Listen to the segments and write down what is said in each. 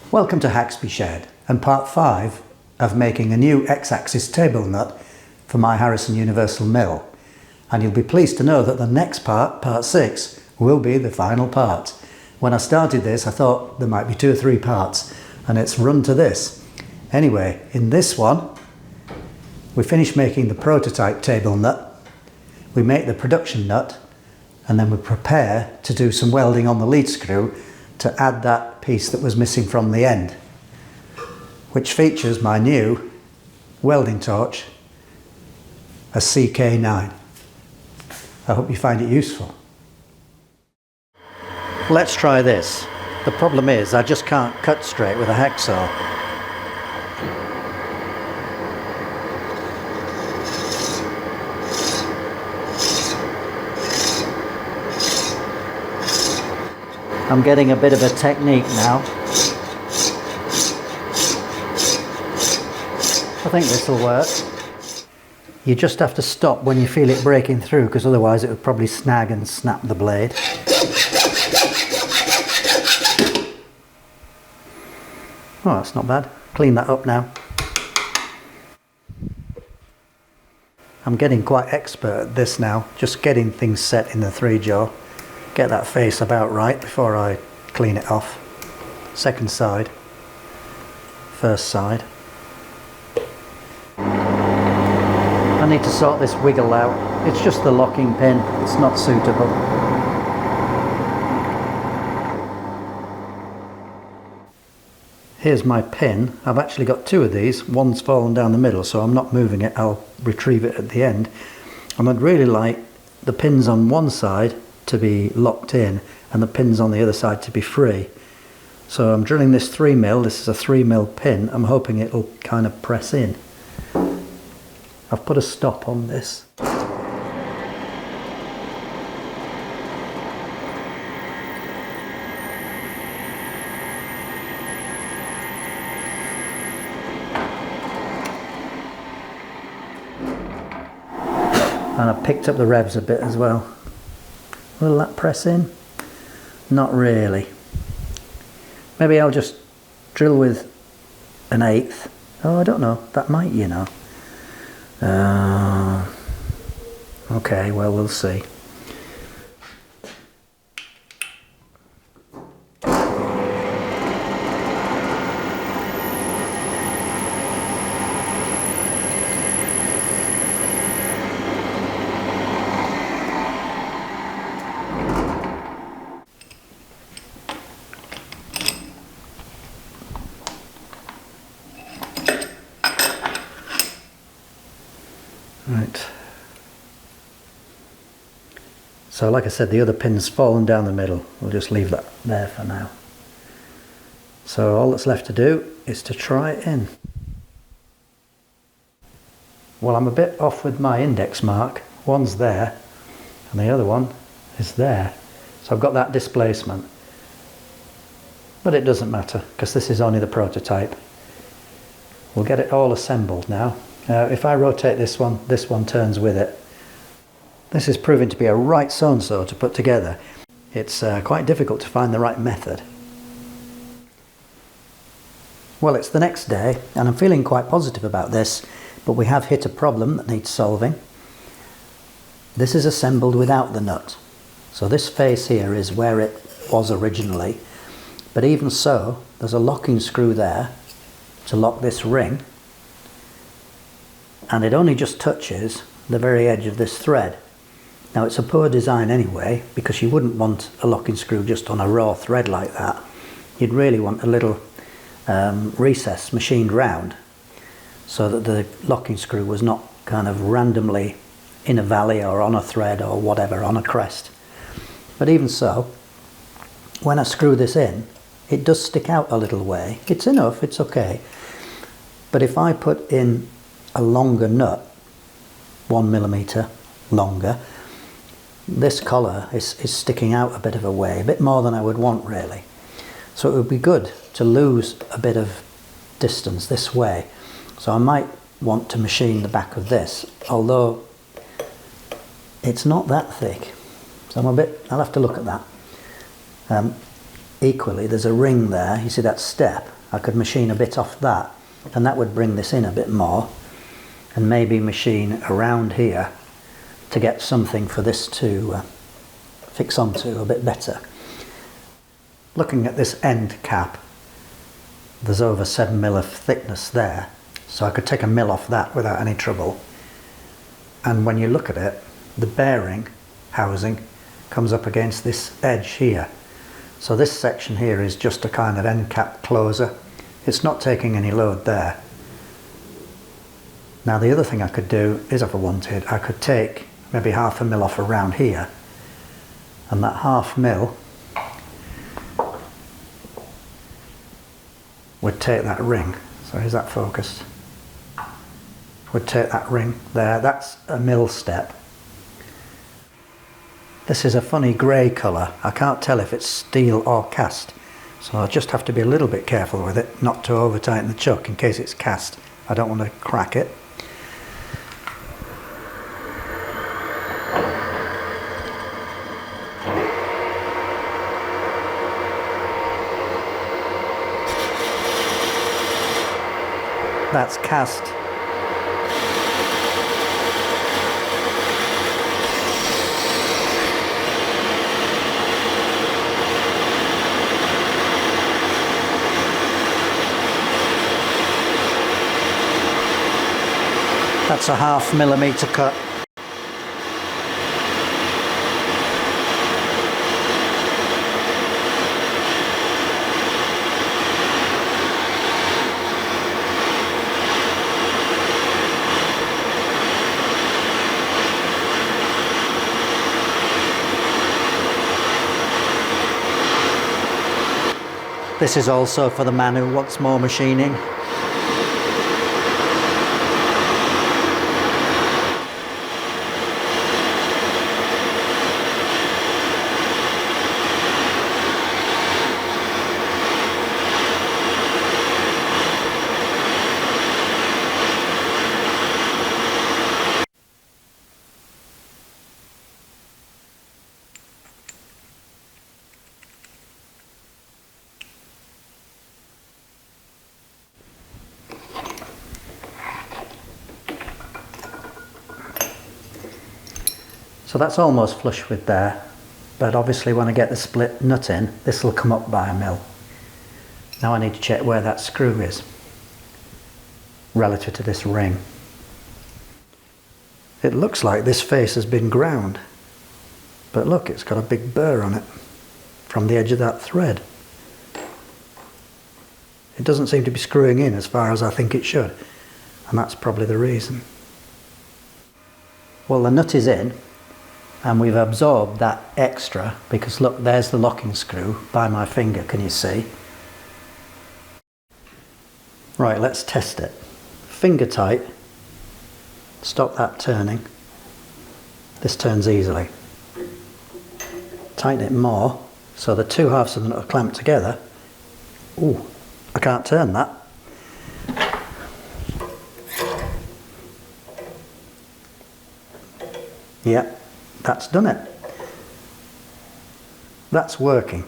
Welcome to Haxby Shed and part 5 of making a new X-axis table nut for my Harrison Universal Mill. And you'll be pleased to know that the next part, part 6, will be the final part. When I started this I thought there might be 2 or 3 parts and it's run to this. Anyway, in this one we finish making the prototype table nut, we make the production nut, and then we prepare to do some welding on the lead screw to add that piece that was missing from the end, which features my new welding torch, a CK9. I hope you find it useful. Let's try this. The problem is I just can't cut straight with a hacksaw. I'm getting a bit of a technique now. I think this will work. You just have to stop when you feel it breaking through, because otherwise it would probably snag and snap the blade. Oh, that's not bad. Clean that up now. I'm getting quite expert at this now, just getting things set in the 3-jaw. Get that face about right before I clean it off. Second side, first side. I need to sort this wiggle out. It's just the locking pin, it's not suitable. Here's my pin. I've actually got 2 of these. One's fallen down the middle, so I'm not moving it. I'll retrieve it at the end. And I'd really like the pins on one side to be locked in and the pins on the other side to be free. So I'm drilling this 3mm. This is a 3mm pin. I'm hoping it'll kind of press in. I've put a stop on this. And I picked up the revs a bit as well. Will that press in? Not really. Maybe I'll just drill with an 1/8. Oh, I don't know. That might, you know. Okay, well, we'll see. Right. So like I said, the other pin's fallen down the middle. We'll just leave that there for now. So all that's left to do is to try it in. Well, I'm a bit off with my index mark. One's there and the other one is there. So I've got that displacement. But it doesn't matter because this is only the prototype. We'll get it all assembled now. If I rotate this one turns with it. This is proving to be a right so-and-so to put together. It's quite difficult to find the right method. Well, it's the next day and I'm feeling quite positive about this, but we have hit a problem that needs solving. This is assembled without the nut. So this face here is where it was originally, but even so, there's a locking screw there to lock this ring, and it only just touches the very edge of this thread. Now it's a poor design anyway, because you wouldn't want a locking screw just on a raw thread like that. You'd really want a little recess machined round so that the locking screw was not kind of randomly in a valley or on a thread or whatever, on a crest. But even so, when I screw this in, it does stick out a little way. It's enough, it's okay. But if I put in a longer nut, 1mm longer, this collar is sticking out a bit of a way, a bit more than I would want really. So it would be good to lose a bit of distance this way. So I might want to machine the back of this, although it's not that thick. So I'll have to look at that. Equally, there's a ring there, you see that step, I could machine a bit off that, and that would bring this in a bit more, and maybe machine around here to get something for this to fix onto a bit better. Looking at this end cap, there's over 7mm of thickness there, so I could take a mil off that without any trouble. And when you look at it, the bearing housing comes up against this edge here. So this section here is just a kind of end cap closer. It's not taking any load there. Now the other thing I could do is, if I wanted, I could take maybe 1/2 mil off around here, and that 1/2 mil would take that ring. So is that focused? Would take that ring there. That's a mil step. This is a funny grey colour. I can't tell if it's steel or cast, so I'll just have to be a little bit careful with it, not to over tighten the chuck in case it's cast. I don't want to crack it. That's cast. That's a 1/2 mm cut. This is also for the man who wants more machining. So that's almost flush with there, but obviously when I get the split nut in, this will come up by 1 mil. Now I need to check where that screw is relative to this ring. It looks like this face has been ground, but look, it's got a big burr on it from the edge of that thread. It doesn't seem to be screwing in as far as I think it should, and that's probably the reason. Well, the nut is in, and we've absorbed that extra, because look, there's the locking screw by my finger, can you see? Right, let's test it. Finger tight, stop that turning. This turns easily. Tighten it more, so the two halves of the nut are clamped together. Ooh, I can't turn that. Yep. That's done it. That's working.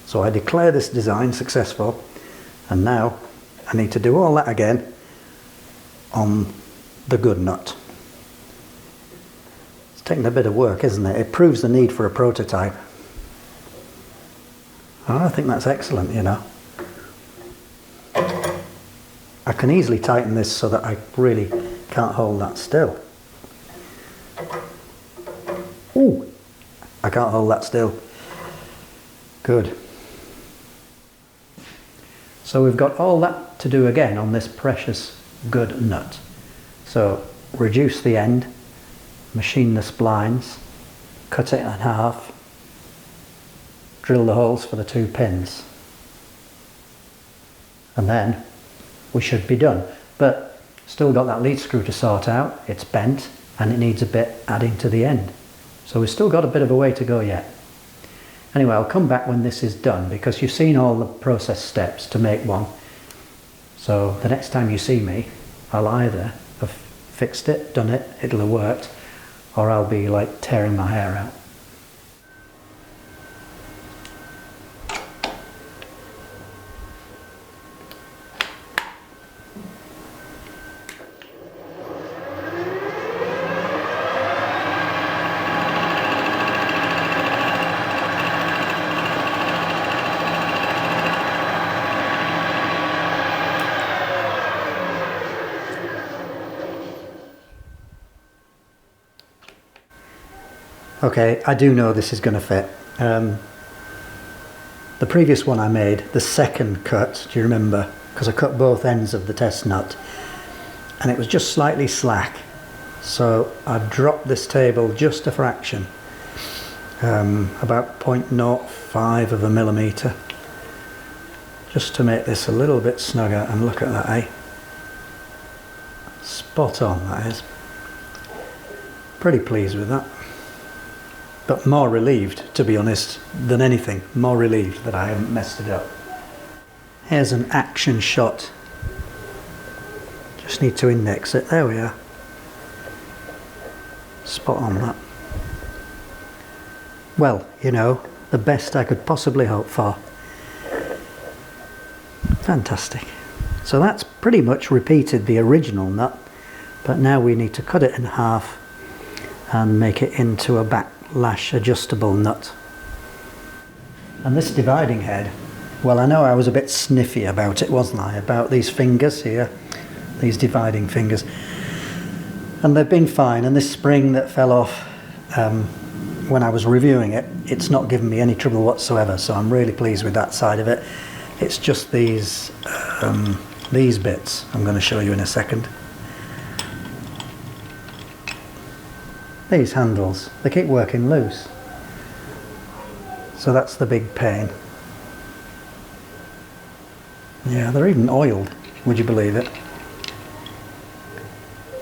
So I declare this design successful, and now I need to do all that again on the good nut. It's taking a bit of work, isn't it? It proves the need for a prototype. Oh, I think that's excellent, you know. I can easily tighten this so that I really can't hold that still. Ooh, I can't hold that still. Good. So we've got all that to do again on this precious good nut. So reduce the end, machine the splines, cut it in half, drill the holes for the 2 pins, and then we should be done. But still got that lead screw to sort out. It's bent and it needs a bit adding to the end. So we've still got a bit of a way to go yet. Anyway, I'll come back when this is done, because you've seen all the process steps to make one. So the next time you see me, I'll either have fixed it, done it, it'll have worked, or I'll be like tearing my hair out. Okay, I do know this is going to fit. The previous one I made, the second cut, do you remember? Because I cut both ends of the test nut and it was just slightly slack. So I've dropped this table just a fraction, about 0.05 of a millimetre, just to make this a little bit snugger. And look at that, eh? Spot on, that is. Pretty pleased with that. But more relieved, to be honest, than anything. More relieved that I haven't messed it up. Here's an action shot. Just need to index it. There we are. Spot on that. Well, you know, the best I could possibly hope for. Fantastic. So that's pretty much repeated the original nut, but now we need to cut it in half and make it into a backlash adjustable nut. And this dividing head, well, I know I was a bit sniffy about it, wasn't I? About these fingers here, these dividing fingers. And they've been fine, and this spring that fell off when I was reviewing it, it's not given me any trouble whatsoever, so I'm really pleased with that side of it. It's just these bits I'm going to show you in a second. These handles, they keep working loose. So that's the big pain. Yeah, they're even oiled, would you believe it?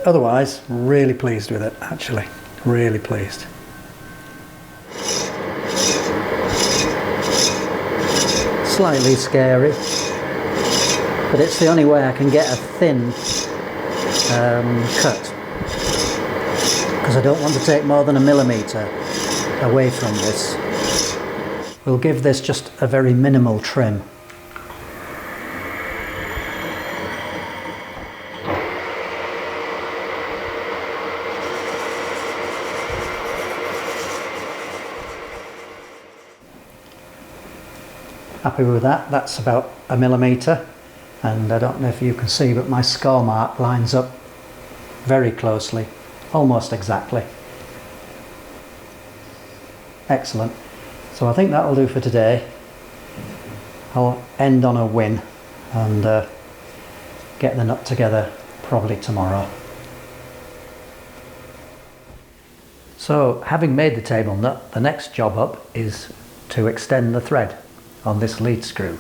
Otherwise, really pleased with it, actually. Really pleased. Slightly scary, but it's the only way I can get a thin cut, because I don't want to take more than a millimetre away from this. We'll give this just a very minimal trim. Happy with that. That's about a millimetre, and I don't know if you can see, but my score mark lines up very closely, almost exactly. Excellent. So I think that'll do for today. I'll end on a win and get the nut together probably tomorrow. So having made the table nut, the next job up is to extend the thread on this lead screw.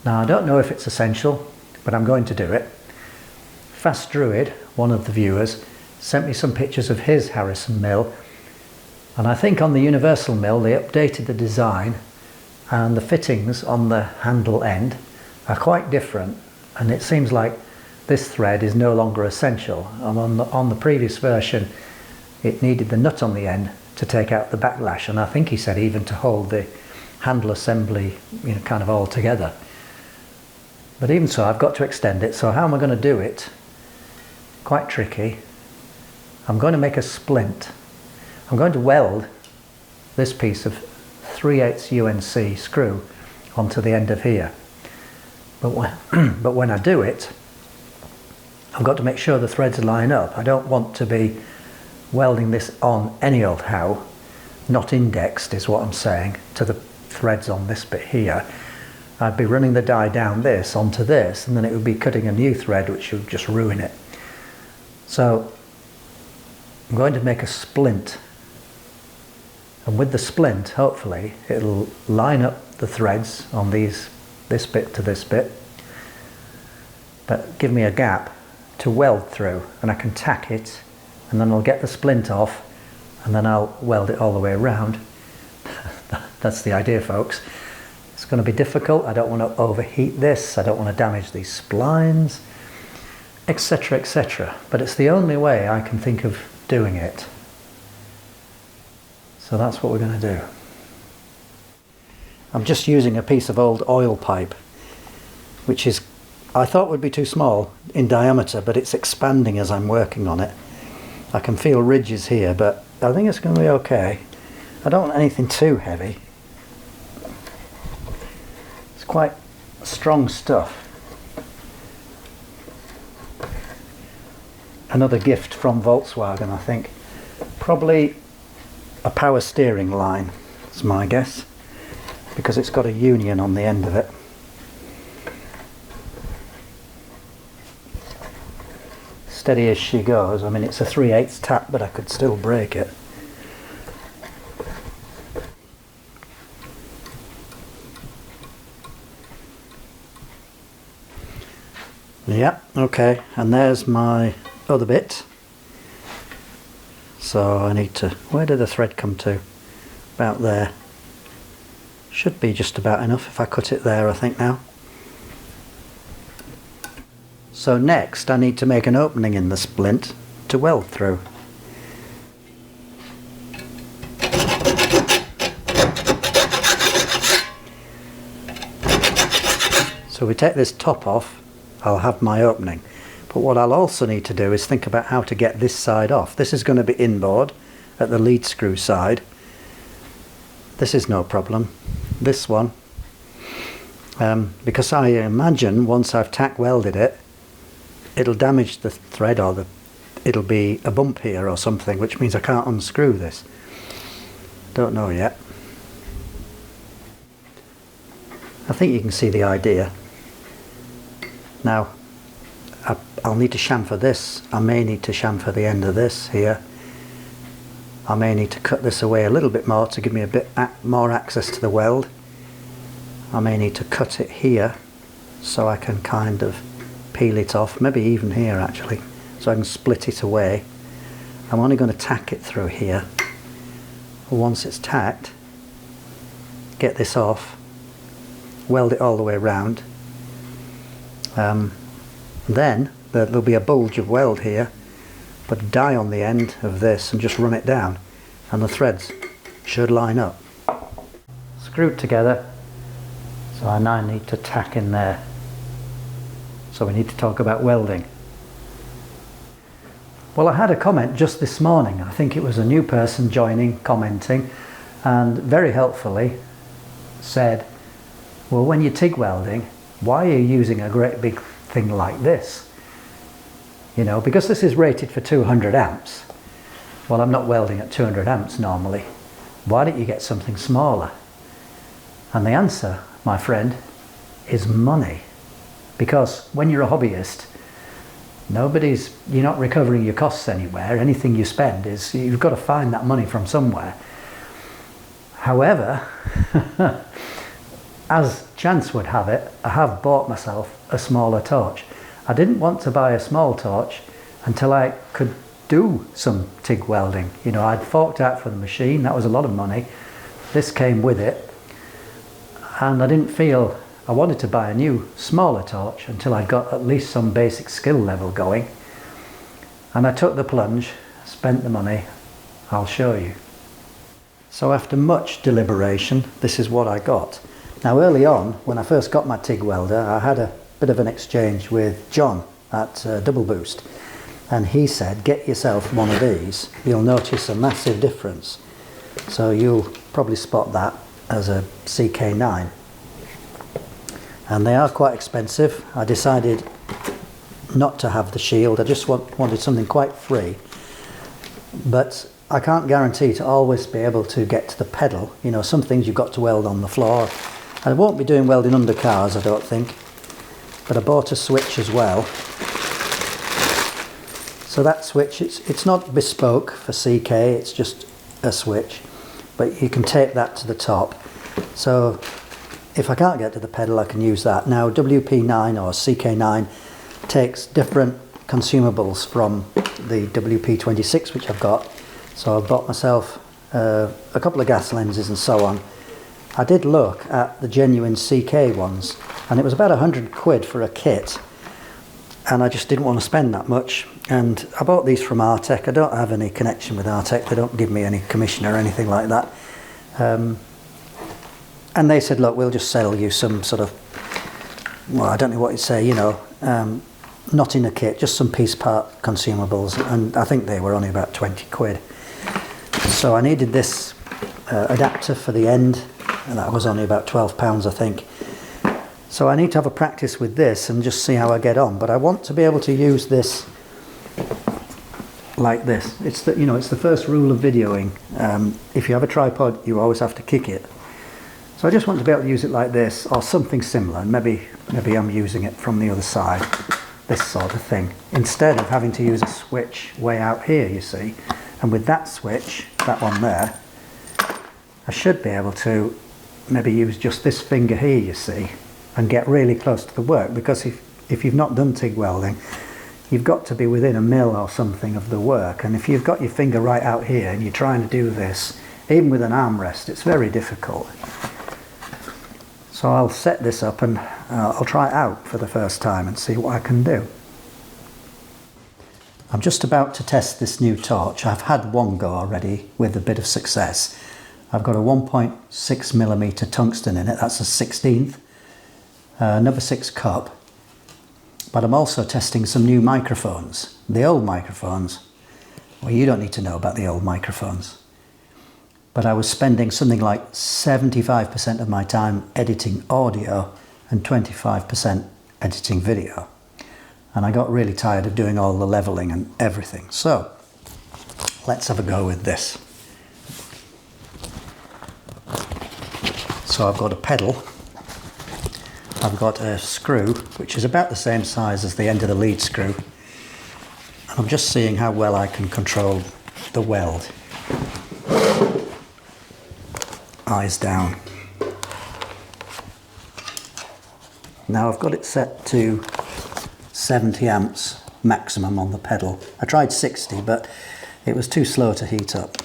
Now I don't know if it's essential, but I'm going to do it. Fast Druid, one of the viewers, sent me some pictures of his Harrison mill, and I think on the universal mill they updated the design, and the fittings on the handle end are quite different, and it seems like this thread is no longer essential. And on the previous version it needed the nut on the end to take out the backlash, and I think he said even to hold the handle assembly, you know, kind of all together. But even so, I've got to extend it. So how am I going to do it? Quite tricky. I'm going to make a splint. I'm going to weld this piece of 3/8 UNC screw onto the end of here. But when I do it, I've got to make sure the threads line up. I don't want to be welding this on any old how, not indexed is what I'm saying, to the threads on this bit here. I'd be running the die down this onto this, and then it would be cutting a new thread, which would just ruin it. So I'm going to make a splint, and with the splint hopefully it'll line up the threads on this bit to this bit, but give me a gap to weld through, and I can tack it, and then I'll get the splint off, and then I'll weld it all the way around. That's the idea, folks. It's going to be difficult. I don't want to overheat this. I don't want to damage these splines, etc., etc. But it's the only way I can think of doing it. So that's what we're going to do. I'm just using a piece of old oil pipe, which is, I thought would be too small in diameter, but it's expanding as I'm working on it. I can feel ridges here, but I think it's going to be okay. I don't want anything too heavy. It's quite strong stuff. Another gift from Volkswagen, I think. Probably a power steering line, is my guess, because it's got a union on the end of it. Steady as she goes. I mean, it's a 3/8 tap, but I could still break it. Yeah, okay, and there's my other bit. So I need to, where did the thread come to? About there. Should be just about enough if I cut it there, I think now. So next I need to make an opening in the splint to weld through. So we take this top off, I'll have my opening. But what I'll also need to do is think about how to get this side off. This is going to be inboard at the lead screw side. This is no problem. This one, because I imagine once I've tack welded it, it'll damage the thread, or it'll be a bump here or something, which means I can't unscrew this. Don't know yet. I think you can see the idea. Now, I'll need to chamfer this. I may need to chamfer the end of this here. I may need to cut this away a little bit more to give me a bit more access to the weld. I may need to cut it here so I can kind of peel it off, maybe even here actually, so I can split it away. I'm only going to tack it through here. Once it's tacked, get this off, weld it all the way around. Then there'll be a bulge of weld here, put a die on the end of this and just run it down, and the threads should line up. Screwed together, so I now need to tack in there. So we need to talk about welding. Well, I had a comment just this morning. I think it was a new person joining, commenting, and very helpfully said, well, when you're TIG welding, why are you using a great big thing like this? You know, because this is rated for 200 amps. Well, I'm not welding at 200 amps normally. Why don't you get something smaller? And the answer, my friend, is money. Because when you're a hobbyist, you're not recovering your costs anywhere. Anything you spend is, you've got to find that money from somewhere. However, as chance would have it, I have bought myself a smaller torch. I didn't want to buy a small torch until I could do some TIG welding. You know, I'd forked out for the machine, that was a lot of money. This came with it, and I didn't feel I wanted to buy a new smaller torch until I got at least some basic skill level going. And I took the plunge, spent the money. I'll show you. So after much deliberation, this is what I got. Now early on, when I first got my TIG welder, I had a bit of an exchange with John at Double Boost, and he said, get yourself one of these, you'll notice a massive difference. So you'll probably spot that as a CK9. And they are quite expensive. I decided not to have the shield, I just wanted something quite free. But I can't guarantee to always be able to get to the pedal. You know, some things you've got to weld on the floor. I won't be doing welding under cars, I don't think. But I bought a switch as well. So that switch, it's not bespoke for CK, it's just a switch. But you can tape that to the top. So if I can't get to the pedal, I can use that. Now WP9 or CK9 takes different consumables from the WP26, which I've got. So I bought myself a couple of gas lenses and so on. I did look at the genuine CK ones, and it was about 100 quid for a kit, and I just didn't want to spend that much. And I bought these from Artec. I don't have any connection with Artec, they don't give me any commission or anything like that. And they said, look, we'll just sell you some sort of, well, I don't know what you'd say, you know, not in a kit, just some piece part consumables, and I think they were only about 20 quid. So I needed this adapter for the end, and that was only about £12, I think. So I need to have a practice with this and just see how I get on. But I want to be able to use this like this. It's the, you know, it's the first rule of videoing. If you have a tripod, you always have to kick it. So I just want to be able to use it like this, or something similar. Maybe I'm using it from the other side, this sort of thing, instead of having to use a switch way out here, you see. And with that switch, that one there, I should be able to maybe use just this finger here, you see, and get really close to the work, because if you've not done TIG welding, you've got to be within a mil or something of the work, and if you've got your finger right out here and you're trying to do this, even with an armrest, it's very difficult. So I'll set this up and I'll try it out for the first time and see what I can do. I'm just about to test this new torch. I've had one go already with a bit of success. I've got a 1.6mm tungsten in it, that's a 16th, number 6 cup. But I'm also testing some new microphones. The old microphones, well, you don't need to know about the old microphones. But I was spending something like 75% of my time editing audio and 25% editing video. And I got really tired of doing all the leveling and everything. So let's have a go with this. So I've got a pedal. I've got a screw, which is about the same size as the end of the lead screw. And I'm just seeing how well I can control the weld. Eyes down. Now I've got it set to 70 amps maximum on the pedal. I tried 60, but it was too slow to heat up.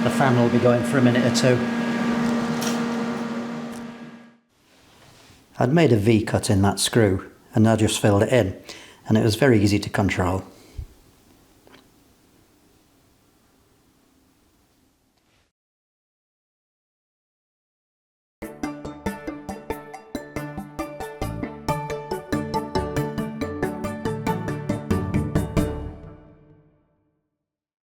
The fan will be going for a minute or two. I'd made a V cut in that screw and I just filled it in, and it was very easy to control.